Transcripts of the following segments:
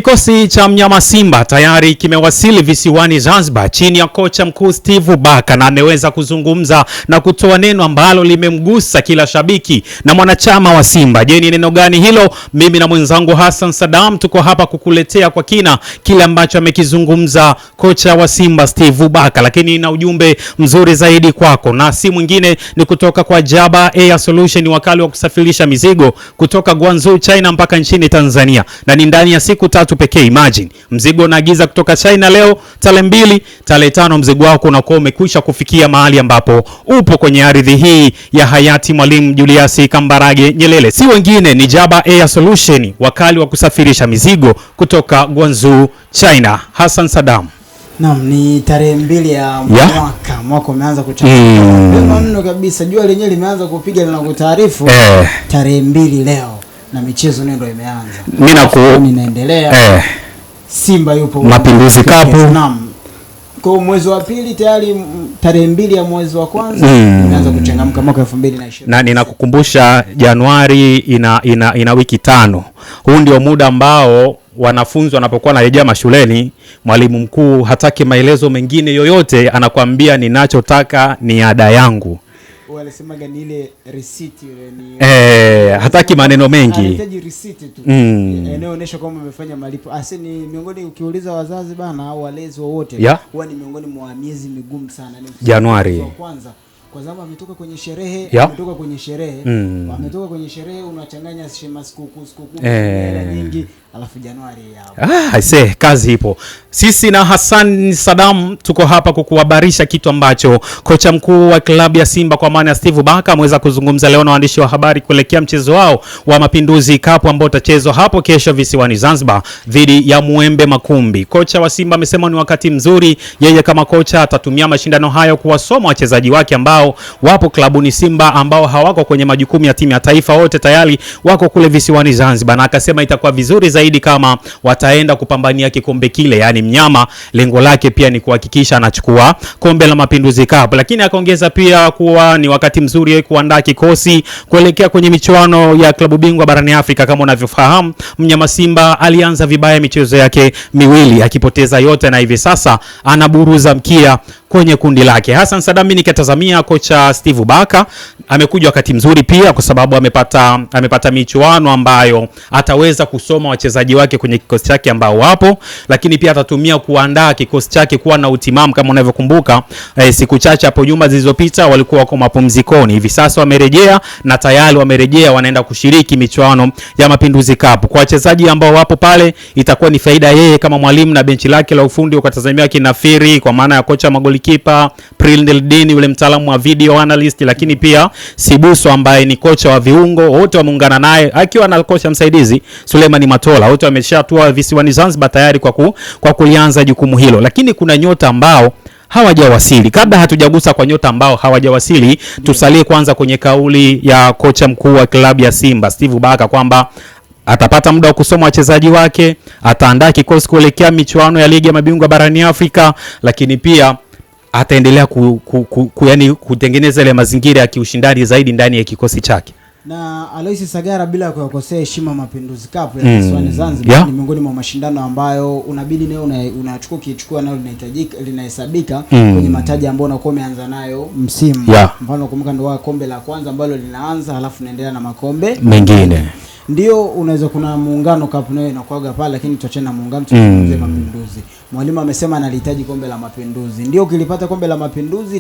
Kikosi cha mnyama Simba tayari kimewasili visiwani Zanzibar chini ya kocha mkuu Steve Baka, na ameweza kuzungumza na kutoa neno ambalo limemgusa kila shabiki na mwanachama wa Simba. Je, ni neno gani hilo? Mimi na mwenzangu Hassan Saddam tuko hapa kukuletea kwa kina kile ambacho amekizungumza kocha wa Simba Steve Baka, lakini na ujumbe mzuri zaidi kwako, na si mwingine ni kutoka kwa Jaba Air Solution, wakali wa kusafirisha mizigo kutoka Guangzhou China mpaka nchini Tanzania, na ni ndani ya siku 3 pekee. Imagine mzigo unaagiza kutoka China leo tarehe 2, tarehe 5 mzigo wako unakuwa umekwisha kufikia mahali ambapo upo kwenye ardhi hii ya hayati Mwalimu Julius Kambarage Nyerere. Si wengine ni Jaba Air Solution, wakali wa kusafirisha mizigo kutoka Guangzhou China. Hassan Saddam. Naam, ni tarehe 2 ya mwaka umeanza kuchanganya. Mno kabisa, jua lenyewe limeanza kupiga na kutaarifu tarehe 2 leo, na michezo ndio imeanza. Inaendelea. Simba yupo Mapinduzi Cup. Naam. Kwa mwezi wa pili tayari tarehe 2 ya mwezi wa kwanza imeanza kuchangamka mwaka 2020. Na ninakukumbusha Januari ina wiki 5. Huu ndio muda ambao wanafunzi wanapokuwa narejea mashuleni, mwalimu mkuu hataki maelezo mengine yoyote, anakuambia ninachotaka ni ada yangu. Walisema gani ile receipt ile ni hataki maneno mengi. Anahitaji receipt tu. Inaonyesha kwamba umefanya malipo. Ni miongoni, ukiuliza wazazi bana au walezi wote, huwa ni miongoni mwa miezi migumu sana ni Januari. Kwanza kwa sababu ametoka kwenye sherehe, wametoka kwenye sherehe unachanganya sikukuu nyingi, alafu Januari yao. I say kazi ipo. Sisi na Hassan Saddam tuko hapa kukuhabarisha kitu ambacho kocha mkuu wa klabu ya Simba kwa maana ya Steve Baka ameweza kuzungumza leo na waandishi wa habari kuelekea mchezo wao wa Mapinduzi Cup ambao utachezwa hapo kesho visiwani Zanzibar dhidi ya Mwembe Makumbi. Kocha wa Simba amesema ni wakati mzuri, yeye kama kocha atatumia mashindano hayo kuwasoma wachezaji wake ambao wapo klabuni Simba, ambao hawako kwenye majukumu ya timu ya taifa, wote tayari wako kule visiwani Zanzibar, na akasema itakuwa vizuri zaidi kama wataenda kupambania kikombe kile, yani mnyama lengo lake pia ni kuhakikisha anachukua kombe la Mapinduzi Cup. Lakini akaongeza pia kuwa ni wakati mzuri kuandaa kikosi kuelekea kwenye michuano ya klabu bingwa barani Afrika. Kama unavyofahamu, mnyama Simba alianza vibaya michezo yake miwili akipoteza yote, na hivi sasa anaburuza mkia kwenye kundi lake. Hassan Saddam, nikatazamia kocha Steve Baka amekuja wakati mzuri pia kwa sababu amepata michuano ambayo ataweza kusoma wachezaji wake kwenye kikosi chake ambao wapo, lakini pia atatumia kuandaa kikosi chake kuwa na utimamu. Kama unavyokumbuka, siku chache hapo nyuma zilizopita walikuwa kwa mapumzikoni, hivi sasa wamerejea na tayari wanaenda kushiriki michuano ya Mapinduzi Cup. Kwa wachezaji ambao wapo pale itakuwa ni faida yeye kama mwalimu na benchi lake la ufundi, ukatazamia kinafiri kwa maana ya kocha magolikipa Prindeldin yule mtaalamu wa video analyst, lakini pia Sibuso ambaye ni kocha wa viungo, wote wameungana naye akiwa na kocha msaidizi Suleiman Matola, wote wameshatua visiwani Zanzibar tayari kwa kulianza jukumu hilo. Lakini kuna nyota ambao hawajawasili. Kabla hatujagusa kwa nyota ambao hawajawasili, tusalie kwanza kwenye kauli ya kocha mkuu wa klabu ya Simba Steve Baka kwamba atapata muda wa kusoma wachezaji wake, ataandaa kikosi kuelekea michuano ya ligi ya mabingwa barani Afrika, lakini pia ataendelea kutengeneza ile mazingira ya kiushindani zaidi ndani ya kikosi chake. Na Alois Sagara, bila kukosea heshima, Mapinduzi Cup ya visiwani Zanzibar ni miongoni mwa mashindano ambayo unabidi nayo unachukua nayo linahesabika kwenye mataji ambayo unakuwa umeanza nayo msimu. Mfano kumbuka ndio kombe la kwanza ambalo linaanza, halafu naendelea na makombe mengine. Ndio unaweza kuna muungano cup nayo inakuaga pale, lakini tuachane na muungano tuanze Mapinduzi. Mwalimu amesema analihitaji kombe la Mapinduzi. Ndio ukilipata kombe la Mapinduzi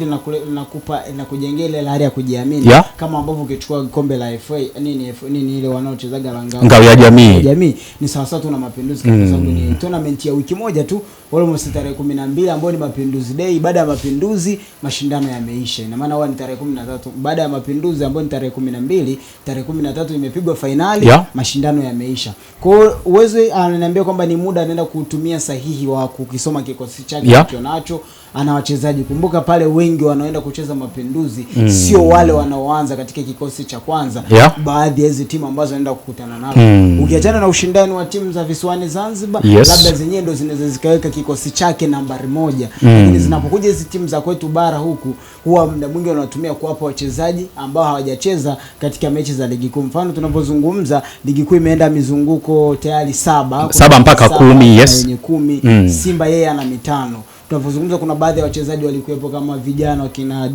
linakujengea ile hali ya kujiamini, kama ambavyo ukichukua kombe la FA nini ile wanaochezaga la ngao ya jamii ni sawa sawa tu na Mapinduzi, kwa sababu ni tournament ya wiki moja tu, almost tarehe 12 ambayo ni Mapinduzi Day. Baada ya Mapinduzi mashindano yameisha, ina maana ni tarehe 13 baada ya Mapinduzi ambayo ni tarehe 12, tarehe 13 imepigwa finali, mashindano yameisha. Kwa hiyo uwezo ananiambia kwamba ni muda anaenda kutumia sahihi wa kukisoma kikosi chake alichonacho, ana wachezaji. Kumbuka pale wengi wanaoenda kucheza Mapinduzi sio wale wanaoanza katika kikosi cha kwanza. Baadhi ya hizo timu ambazo wanaenda kukutana nazo. Ukiachana na ushindani wa timu za visiwani Zanzibar, labda zenyewe ndo zinaweza zikaweka kikosi chake nambari 1. Lakini zinapokuja hizo timu za kwetu bara huku, huwa muda mwingi wanatumia kuwapa wachezaji ambao hawajacheza katika mechi za ligi kuu. Mfano tunapozungumza ligi kuu imeenda mizunguko tayari 7 mpaka 10. Yenye 10. Simba yeye ana 5. Tunapozungumza kuna baadhi ya wachezaji walikuwepo kama vijana wakina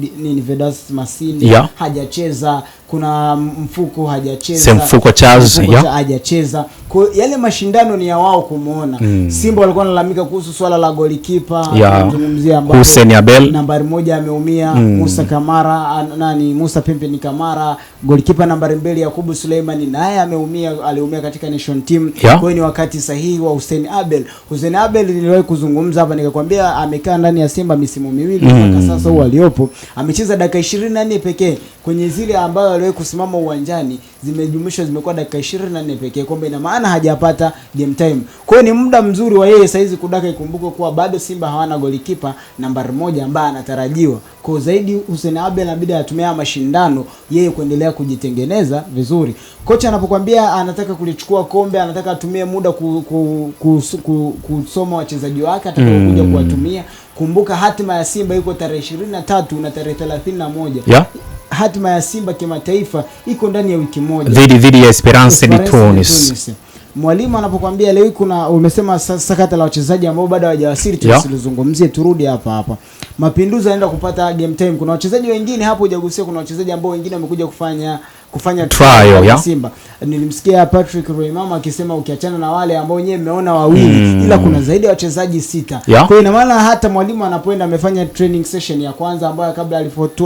Vedas Masili hajacheza, kuna Mfuko hajacheza, Mfuko Charles hajacheza. Kwa yale mashindano ni ya wao kumuona. Simba walikuwa wanalalamika kuhusu swala la golikipa, tunazungumzia ambapo Hussein Abel nambari 1 ameumia, Musa Kamara Musa Pembe Kamara, golikipa nambari 2 Yakubu Suleiman naye aliumia katika nation team. Kwa hiyo ni wakati sahihi wa Hussein Abel niliwahi kuzungumza hapa nikakwambia amekaa ndani ya Simba misimu miwili mpaka sasa huo aliopo amecheza dakika 24 pekee kwenye zile ambayo aliwahi kusimama uwanjani, zimejumlishwa zimekuwa dakika 24 pekee, kwamba ina maana hajapata game time. Kwa hiyo ni muda mzuri wa yeye saizi kudaka. Ikumbuke kuwa bado Simba hawana golikipa nambari 1 ambaye anatarajiwa. Kwa zaidi Hussein Abel inabidi atumie mashindano yeye kuendelea kujitengeneza vizuri. Kocha anapokuambia anataka kulichukua kombe, anataka atumie muda kusoma wachezaji wake atakaokuja kuwatumia. Kumbuka hatima ya Simba iko tarehe 23 na tarehe 31. Hatima ya Simba kimataifa iko ndani ya wiki moja dhidi ya Esperance de Tunis. Mwalimu anapokuambia leo umesema sakata la wachezaji ambao bado hawajawasili, tusilizungumzie, turudi hapa. Mapinduzi anaenda kupata game time. Kuna wachezaji wengine hapo hujagusia, kuna wachezaji ambao wengine wamekuja kufanya trial ya Simba. Nilimsikia Patrick Roymama akisema ukiachana na wale ambao wenyewe mmeona wawili, ila kuna zaidi ya wachezaji 6. Kwa hiyo ina maana hata mwalimu anapoenda amefanya training session ya kwanza ambayo kabla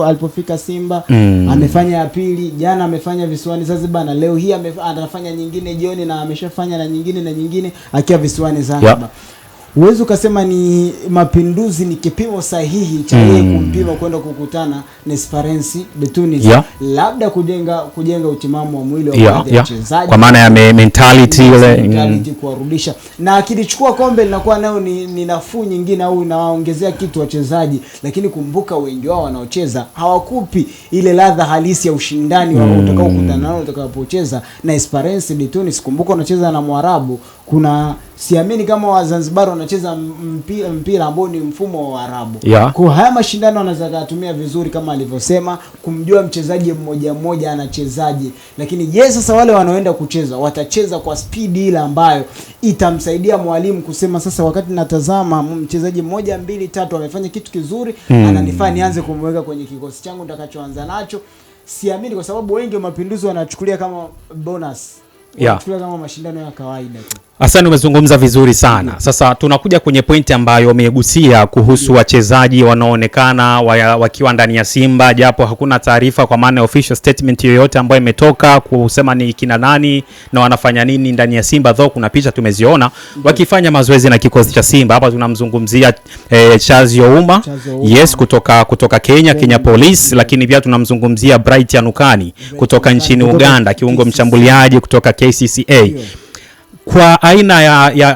alipofika Simba, amefanya ya pili, jana amefanya visiwani Zanzibar, na leo hii anafanya nyingine jioni, na ameshafanya na nyingine akiwa visiwani Zanzibar. Uwezo ukasema ni Mapinduzi ni kipimo sahihi cha yeye kumpima kwenda kukutana na Esperance de Tunis. Labda kujenga utimamu wa mwili wa wachezaji, kwa maana ya mentality kuwarudisha, na akilichukua kombe linakuwa nayo ni nafuu nyingine, au inawaongezea kitu wachezaji. Lakini kumbuka wengi wao wanaocheza hawakupi ile ladha halisi ya ushindani wa utakao kukutana nao utakapocheza na Esperance de Tunis. Kumbuka unacheza na Mwarabu, kuna siamini kama Wazanzibar wanacheza mpira ambao ni mfumo wa Arabu. Kwa haya mashindano wanaweza kutumia vizuri kama alivyosema, kumjua mchezaji mmoja anachezaje. Lakini sasa wale wanaoenda kucheza watacheza kwa speed ile ambayo itamsaidia mwalimu kusema sasa wakati natazama mchezaji 1 2 3 amefanya kitu kizuri, ananifaa nianze kumweka kwenye kikosi changu nitakachoanza nacho. Siamini, kwa sababu wengi wa Mapinduzi wanachukulia kama bonus. Wanachukulia kama mashindano ya kawaida tu. Asante, umezungumza vizuri sana. Sasa tunakuja kwenye pointi ambayo umegusia kuhusu wachezaji wanaoonekana wakiwa ndani ya Simba, japo hakuna taarifa kwa maana official statement yoyote ambayo imetoka kusema ni kina nani na wanafanya nini ndani ya Simba, though kuna picha tumeziona wakifanya mazoezi na kikosi cha Simba. Hapa tunamzungumzia Charles Ouma, kutoka Kenya Police, lakini pia tunamzungumzia Bright Anukani kutoka nchini Uganda, kiungo mshambuliaji kutoka KCCA. Kwa aina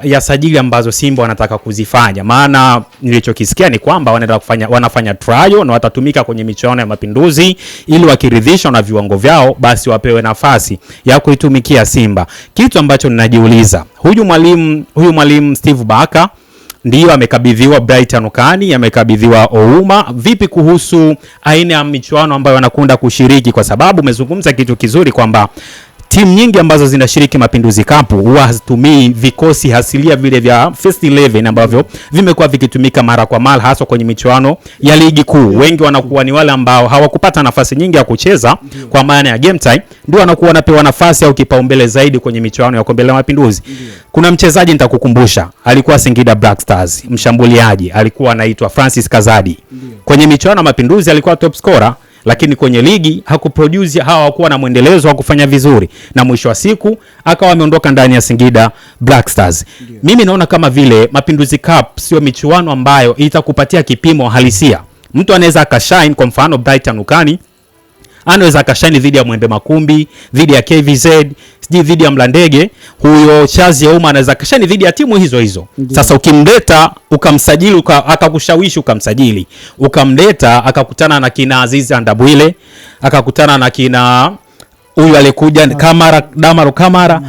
ya sajili ambazo Simba wanataka kuzifanya, maana nilichokisikia ni kwamba wanafanya trial na watatumika kwenye michuano ya Mapinduzi, ili wakiridhishwa na viwango vyao basi wapewe nafasi ya kuitumikia Simba. Kitu ambacho ninajiuliza, huyu mwalimu Steve Barker ndio amekabidhiwa Bright Anukani, amekabidhiwa Ouma. Vipi kuhusu aina ya michuano ambayo wanakwenda kushiriki? Kwa sababu umezungumza kitu kizuri kwamba timu nyingi ambazo zinashiriki Mapinduzi Cup huwa hazitumii vikosi hasilia vile vya first 11 ambavyo vimekuwa vikitumika mara kwa mara, hasa kwenye michuano ya ligi kuu. Wengi wanakuwa ni wale ambao hawakupata nafasi nyingi ya kucheza kwa maana ya game time, ndio wanakuwa wanapewa nafasi au kipaumbele zaidi kwenye michuano ya kombe la Mapinduzi. Kuna mchezaji nitakukumbusha, alikuwa Singida Black Stars, mshambuliaji, alikuwa anaitwa Francis Kazadi. Kwenye michuano ya Mapinduzi alikuwa top scorer, lakini kwenye ligi hakuproduce, hawakuwa na mwendelezo wa kufanya vizuri, na mwisho wa siku akawa ameondoka ndani ya Singida Black Stars. Mimi naona kama vile Mapinduzi Cup sio michuano ambayo itakupatia kipimo halisia. Mtu anaweza akashine, kwa mfano Bright Anukani anaweza akashine dhidi ya Mwembe Makumbi, dhidi ya KVZ, dhidi ya Mlandege. Huyo Chazi Auma anaweza akashine dhidi ya timu hizo hizo. Sasa ukimleta ukamsajili, akakushawishi ukamsajili, ukamleta akakutana na kina Azizi Andabwile, akakutana na kina huyu alikuja Kamara,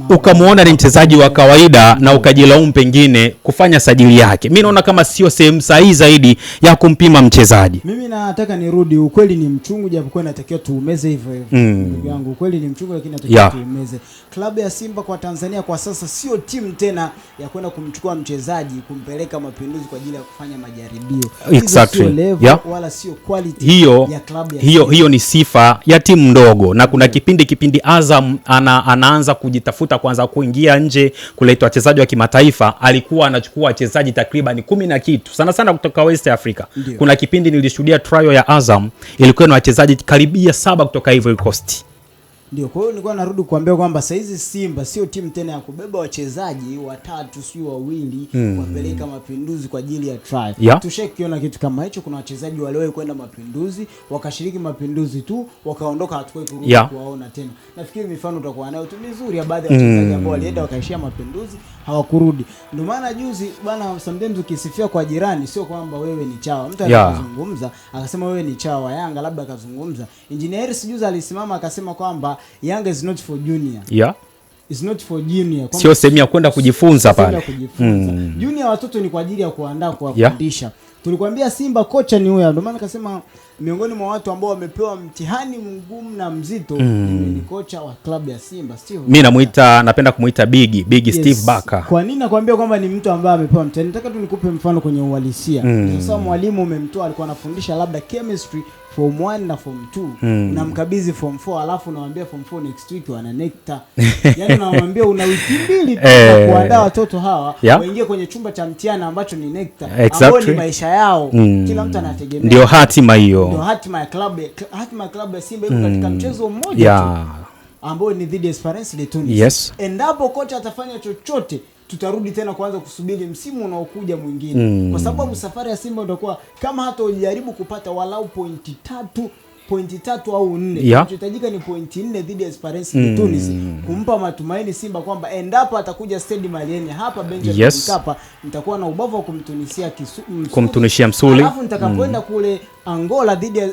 ukamuona ni mchezaji wa kawaida na ukajilaumu pengine kufanya sajili yake. Mimi naona kama sio sehemu sahihi zaidi ya kumpima mchezaji. Mimi nataka nirudi, ukweli ni mchungu japokuwa inatakiwa tuumeze hivyo hivyo. Ndugu yangu, ukweli ni mchungu lakini inatakiwa tuumeze. Klabu ya Simba kwa Tanzania kwa sasa sio timu tena ya kwenda kumchukua mchezaji kumpeleka Mapinduzi kwa ajili ya kufanya majaribio. Exactly. Sio level wala sio quality ya klabu ya hiyo ni sifa ya timu ndogo, na kuna kipindi Azam anaanza kujitafuta kwanza kuingia nje kuleta wachezaji wa kimataifa. Alikuwa anachukua wachezaji takriban 10 na kitu sana kutoka West Africa. Ndiyo. Kuna kipindi nilishuhudia trial ya Azam ilikuwa na wachezaji karibia 7 kutoka Ivory Coast. Ndio, kwa hiyo nilikuwa narudi kuambia kwamba saizi Simba sio timu tena ya kubeba wachezaji 3 sio 2 wapeleka Mapinduzi kwa ajili ya trial. Tushakiona kitu kama hicho. Kuna wachezaji waliowahi kwenda Mapinduzi, wakashiriki Mapinduzi tu, wakaondoka, hatukai kurudi kuwaona tena. Nafikiri mifano utakuwa nayo tu mizuri ya baadhi ya wachezaji ambao walienda wakaishia Mapinduzi, hawakurudi. Ndio maana juzi bwana, sometimes ukisifia kwa jirani sio kwamba wewe ni chawa. Mtu anazungumza akasema wewe ni chawa wa Yanga, labda akazungumza. Engineer juzi alisimama akasema kwamba Yanga is not for junior. It's not for junior. Sio sehemu ya kwenda kujifunza pale. Junior watoto ni kwa ajili ya kuandaa, kuwafundisha. Tulikwambia Simba kocha ni huyo. Ndio maana akasema miongoni mwa watu ambao wamepewa mtihani mgumu na mzito ni kocha wa klabu ya Simba, sio? Mimi napenda kumuita Big Steve Barker. Kwa nini nakwambia kwamba ni mtu ambaye amepewa mtihani? Nataka tu nikupe mfano kwenye uhalisia. Sasa mwalimu umemtoa, alikuwa anafundisha labda chemistry form 1 na form 2. Unamkabidhi form 4, alafu unamwambia form 4 next week wana nectar. Yaani unamwambia una wiki 2 tu kuandaa watoto hawa waingie kwenye chumba cha mtihani ambacho ni nectar. Ambao ni maisha yao. Kila mtu anategemea. Ndio hatima hiyo. Ndio hatima ya klabu ya Simba iko katika mchezo mmoja tu ambao ni dhidi ya Esperance de Tunis. Endapo kocha atafanya chochote, tutarudi tena kuanza kusubiri msimu unaokuja mwingine. Kwa sababu safari ya Simba itakuwa kama hata ujaribu kupata walau pointi 3 au 4. Kinachohitajika ni pointi 4 dhidi ya Esperance de Tunis kumpa matumaini Simba kwamba endapo atakuja Stade Malien hapa Benjamin Mkapa, nitakuwa na ubavu wa kumtunishia msuli. Alafu nitakapoenda kule Angola dhidi ya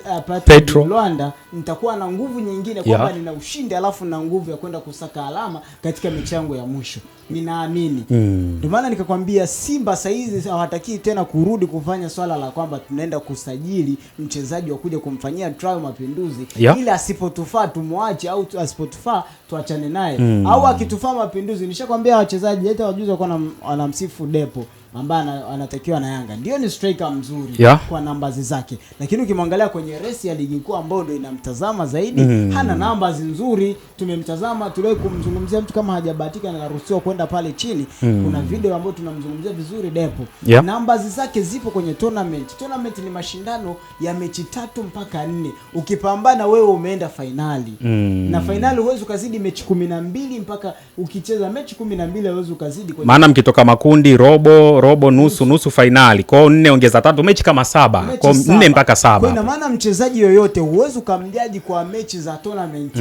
Petro Luanda, nitakuwa na nguvu nyingine kwamba nina ushindi, alafu na nguvu ya kwenda kusaka alama katika michango ya mwisho. Ninaamini. Ndio maana nikakwambia Simba saizi hawataki tena kurudi kufanya swala la kwamba tunaenda kusajili mchezaji wa kuja kumfanyia trial Mapinduzi, ili asipotufaa tumwache, au asipotufaa tuachane naye, au akitufaa Mapinduzi. Nishakwambia wachezaji hata wajuzi wako anamsifu Depo ambaye anatakiwa na Yanga. Ndio ni striker mzuri kwa numbers zake, lakini ukimwangalia kwenye resi ya ligi kuu ambayo ndio inamtazama zaidi, hana numbers nzuri. Tumemtazama, tuliwahi kumzungumzia mtu kama hajabahatika na anaruhusiwa kwenda pale chini. Kuna video ambayo tunamzungumzia vizuri Depo. Numbers zake zipo kwenye tournament. Tournament ni mashindano ya mechi 3 mpaka 4. Ukipambana wewe umeenda finali. Na finali huwezi ukazidi mechi 12 mpaka ukicheza mechi 12 huwezi ukazidi kwenye. Maana mkitoka makundi robo nusu finali. Kwa 4 ongeza 3 mechi kama 7. Kwa 4 mpaka 7. Kwa ina maana mchezaji yoyote huwezi ukamjaji kwa mechi za tournament.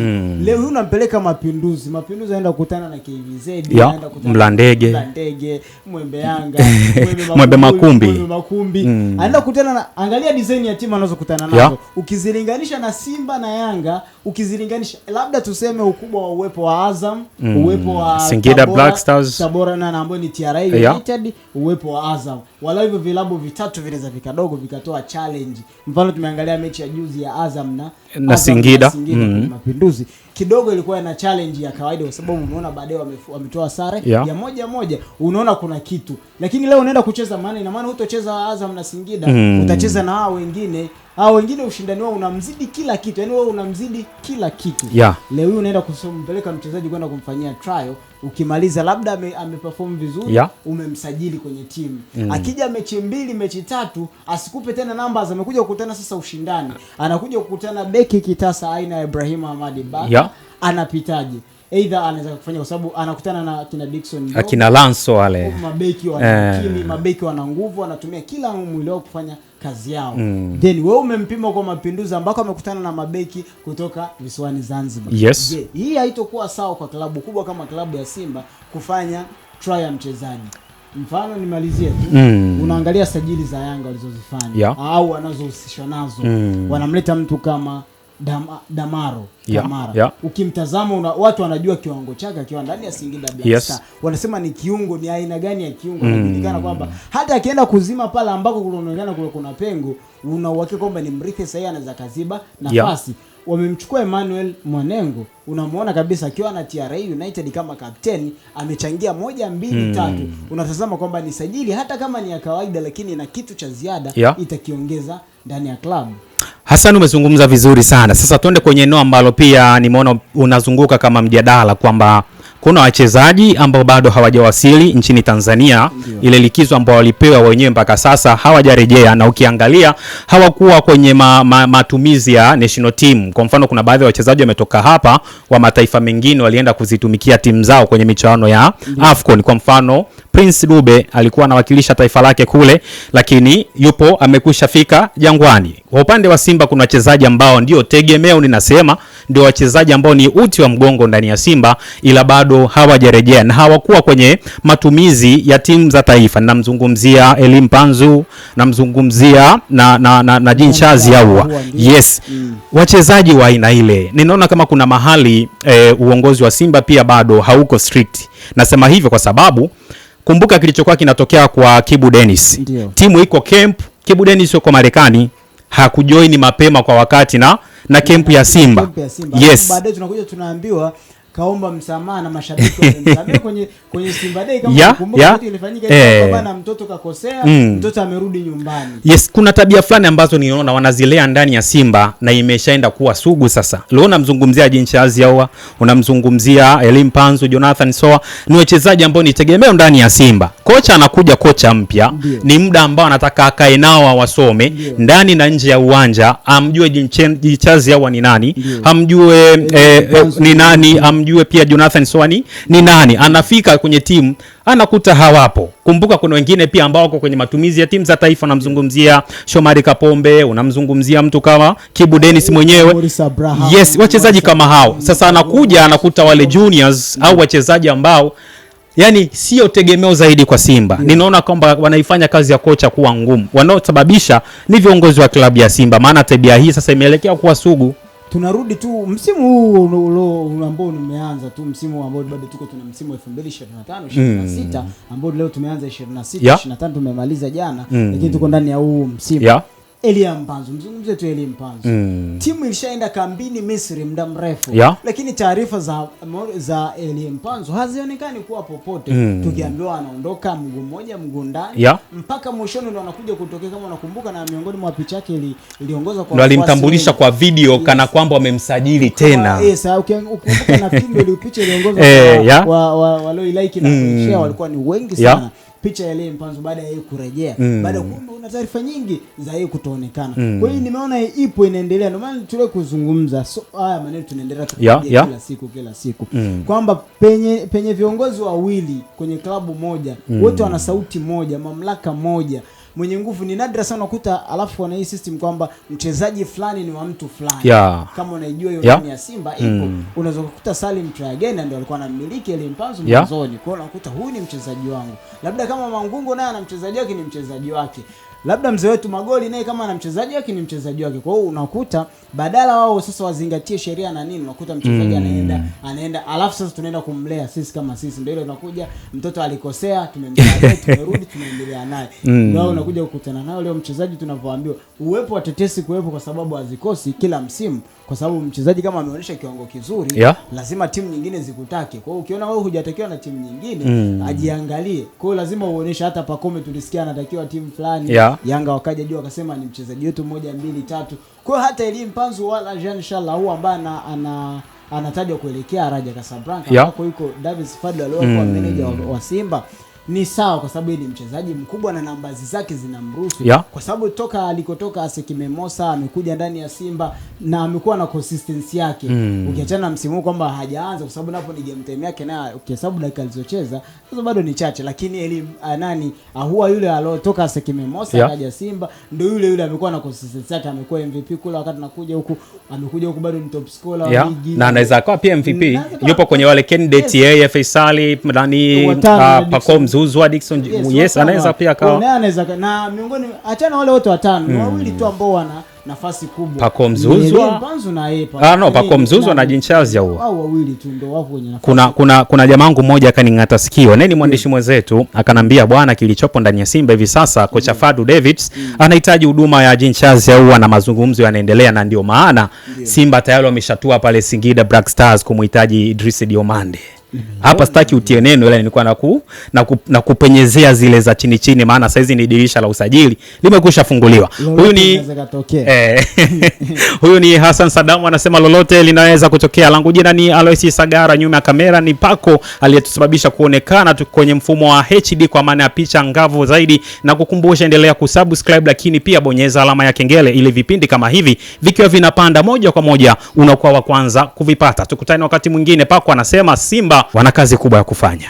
Leo hii unampeleka Mapinduzi anaenda kukutana na KVZ, anaenda kukutana Mlandege, Mwembe Yanga, Mwembe Makumbi. Anaenda kukutana na, angalia design ya timu anazokutana nazo. Ukizilinganisha na Simba na Yanga, ukizilinganisha labda tuseme ukubwa wa uwepo wa Azam, uwepo wa Singida Black Stars, Tabora na ambayo ni TRA United, uwepo wa Azam. Wala hivyo vilabu vitatu vinaweza vikadogo vikatoa challenge. Mfano tumeangalia mechi ya juzi ya Azam na Singida Mapinduzi. Kidogo ilikuwa na challenge ya kawaida kwa sababu umeona baadaye wametoa sare ya moja. Unaona kuna kitu. Lakini leo unaenda kucheza, maana ina maana hutocheza Azam na Singida, utacheza na hao wengine. Hao wengine ushindani wao unamzidi kila kitu. Yaani wewe unamzidi kila kitu. Leo hii unaenda kumpeleka mchezaji kwenda kumfanyia trial, ukimaliza labda ameperform vizuri, umemsajili kwenye timu. Akija mechi 2, mechi 3, asikupe tena numbers, amekuja kukutana sasa ushindani. Anakuja kukutana beki kitasa aina ya Ibrahim Ahmad Baka. Anapitaje? either anaweza kufanya kwa sababu anakutana na kina Dickson Job, akina Lanso wale mabeki wana akili, mabeki wana nguvu, wanatumia kila mwili wao kufanya kazi yao. Then wewe umempima kwa Mapinduzi ambako amekutana na mabeki kutoka visiwani Zanzibar. Yes. Je, hii haitokuwa sawa kwa klabu kubwa kama klabu ya Simba kufanya try ya mchezaji? Mfano nimalizie tu. Unaangalia sajili za Yanga walizozifanya au wanazohusishwa nazo. Wanamleta mtu kama Damaro Kamara. Ukimtazama watu wanajua kiwango chake akiwa ndani ya Singida Black Star. Wanasema ni kiungo, ni aina gani ya kiungo, inajulikana kwamba hata akienda kuzima pale ambako kunaonekana kule kuna pengo, una uhakika kwamba ni mrithi sahihi, anaweza kaziba nafasi. Wamemchukua Emmanuel Mwanengo, unamuona kabisa akiwa na TRA United kama kapteni, amechangia 1 2 3. Unatazama kwamba ni sajili hata kama ni ya kawaida, lakini ina kitu cha ziada itakiongeza ndani ya klabu. Hassan, umezungumza vizuri sana. Sasa tuende kwenye eneo ambalo pia nimeona unazunguka kama mjadala kwamba kuna wachezaji ambao bado hawajawasili nchini Tanzania. Ile likizo ambao walipewa wenyewe mpaka sasa hawajarejea, na ukiangalia hawakuwa kwenye matumizi ya national team. Kwa mfano kuna baadhi ya wachezaji wametoka hapa wa mataifa mengine walienda kuzitumikia timu zao kwenye michuano ya AFCON. Kwa mfano Prince Dube alikuwa anawakilisha taifa lake kule, lakini yupo amekwisha fika Jangwani. Kwa upande wa Simba kuna wachezaji ambao ndio tegemeo, ninasema ndio wachezaji ambao ni uti wa mgongo ndani ya Simba, ila bado hawajarejea na hawakuwa kwenye matumizi ya timu za taifa. Namzungumzia Elim Panzu, namzungumzia na Jean Chazi Ahoua. Yes. Wachezaji wa aina ile. Ninaona kama kuna mahali uongozi wa Simba pia bado hauko strict. Nasema hivyo kwa sababu kumbuka kilichokuwa kinatokea kwa Kibu Dennis. Timu iko camp, Kibu Dennis yuko Marekani, hakujoin mapema kwa wakati na camp ya Simba. Yes. Baadaye tunakuja tunaambiwa kaomba msamaha na mashabiki wamemsamehe kwenye Simba Day kama unakumbuka kitu ilifanyika kwamba na mtoto kakosea, mtoto amerudi nyumbani. Yes, kuna tabia fulani ambazo niona wanazilea ndani ya Simba na imeshaenda kuwa sugu sasa. Leo unamzungumzia Jean Chazi Ahoua, unamzungumzia Elim Panzu, Jonathan Soa, ni wachezaji ambao ni tegemeo ndani ya Simba. Kocha anakuja, kocha mpya, ni muda ambao anataka akae nao wasome ndani na nje ya uwanja, amjue Jean Chazi Ahoua ni nani, amjue ni nani, amjue pia Jonathan Soa ni nani. Anafika kwenye timu anakuta hawapo. Kumbuka kuna wengine pia ambao wako kwenye matumizi ya timu za taifa, unamzungumzia Shomari Kapombe, unamzungumzia mtu kama Kibu Dennis mwenyewe. Yes, wachezaji kama hao. Sasa anakuja anakuta wale juniors au wachezaji ambao yani sio tegemeo zaidi kwa Simba. Ninaona kwamba wanaifanya kazi ya kocha kuwa ngumu. Wanaosababisha ni viongozi wa klabu ya Simba, maana tabia hii sasa imeelekea kuwa sugu. Tunarudi tu msimu huu ambao nimeanza tu, msimu ambao bado tuko tuna msimu 2025-26 ambao leo tumeanza 26-25 tumemaliza jana, lakini tuko ndani ya huu msimu. Elim Panzu, mzungumzie tu Elim Panzu. Timu ilishaenda kambini Misri muda mrefu, lakini taarifa za Elim Panzu hazionekani kuwa popote. Tukiambiwa anaondoka mguu mmoja mguu ndani, mpaka mwishoni ndo anakuja kutokea. Kama unakumbuka, na miongoni mwa picha yake iliongoza kwa walimtambulisha kwa video kana kwamba wamemsajili tena. Ukumbuka na film ile picha iliongoza kwa walio like na share walikuwa ni wengi sana. Picha ya Elim Panzu baada ya yeye kurejea, baada ya kuona una taarifa nyingi za yeye kutoonekana. Kwa hiyo nimeona ipo inaendelea, ndio maana tule kuzungumza haya maneno tunaendelea kila siku kwamba penye viongozi wawili kwenye klabu moja, wote wana sauti moja, mamlaka moja, mwenye nguvu. Ni nadra sana kukuta alafu wana hii system kwamba mchezaji fulani ni wa mtu fulani. Kama unaijua hiyo ndani ya Simba ipo, unaweza kukuta Salim Tragenda ndio alikuwa anamiliki Elim Panzu mwanzoni. Kwa hiyo unakuta huyu ni mchezaji wangu. Labda kama Mangungu naye ana mchezaji wake, ni mchezaji wake. Labda mzee wetu Magoli naye kama ana mchezaji wake, ni mchezaji wake. Kwa hiyo unakuta badala wao sasa wazingatie sheria na nini, unakuta mchezaji anaenda alafu sasa tunaenda kumlea sisi kama sisi. Ndio ile unakuja mtoto alikosea, tumemsaidia, tumerudi, tunaendelea naye. Ndio unakuja kukutana nao leo mchezaji tunavyoambiwa uwepo wa tetesi kuwepo, kwa sababu hazikosi kila msimu, kwa sababu mchezaji kama ameonyesha kiwango kizuri lazima timu nyingine zikutake. Kwa hiyo ukiona wewe hujatakiwa na timu nyingine ajiangalie. Kwa hiyo lazima uoneshe. Hata Pacome tulisikia anatakiwa timu fulani, Yanga wakaja juu wakasema ni mchezaji wetu 1 2 3. Kwa hiyo hata Elim Panzu wala Jean Charles Ahoua ambaye anatajwa kuelekea Raja Casablanca ambako yuko Davis Fadlu aliyekuwa manager wa Simba, ni sawa, kwa sababu ni mchezaji mkubwa na nambari zake zinamruhusu, kwa sababu toka alikotoka Sekime Mosa amekuja ndani ya Simba na amekuwa na consistency yake. Ukiachana na msimu kwamba hajaanza, kwa sababu napo ni game time yake, na ukihesabu dakika alizocheza sasa bado ni chache, lakini Ahoua yule alotoka Sekime Mosa akaja Simba ndio yule amekuwa na consistency yake, amekuwa MVP kula wakati nakuja huku, amekuja huku bado ni top scorer wa ligi, na anaweza akawa pia MVP, yupo kwenye wale candidate yeye Faisali ndani Pacome Zouzoua Dickson, anaweza pia akawa, anaweza, na miongoni achana wale wote watano wawili tu ambao wana nafasi kubwa, Pacome Zouzoua Pacome Zouzoua na Jean Charles Ahoua, au wawili tu ndio wako kwenye nafasi. Kuna jamaa wangu mmoja akaningata sikio, neni mwandishi mwenzetu akanambia, bwana, kilichopo ndani ya Simba hivi sasa kocha Fadu Davids anahitaji huduma ya Jean Charles Ahoua na mazungumzo yanaendelea, na ndio maana Simba tayari wameshatua pale Singida Black Stars kumhitaji Idris Diomande. Hapa sitaki utie neno, ila nilikuwa na kupenyezea zile za chini chini, maana saizi ni dirisha la usajili limekwisha funguliwa. Huyu ni Hassan Sadamu anasema lolote linaweza kutokea. Langu jina ni Aloisi Sagara, nyuma ya kamera ni Pako aliyetusababisha kuonekana kwenye mfumo wa HD kwa maana ya picha ngavu zaidi, na kukumbusha endelea kusubscribe, lakini pia bonyeza alama ya kengele ili vipindi kama hivi vikiwa vinapanda moja kwa moja unakuwa wa kwanza kuvipata. Tukutane wakati mwingine. Pako anasema Simba wana kazi kubwa ya kufanya.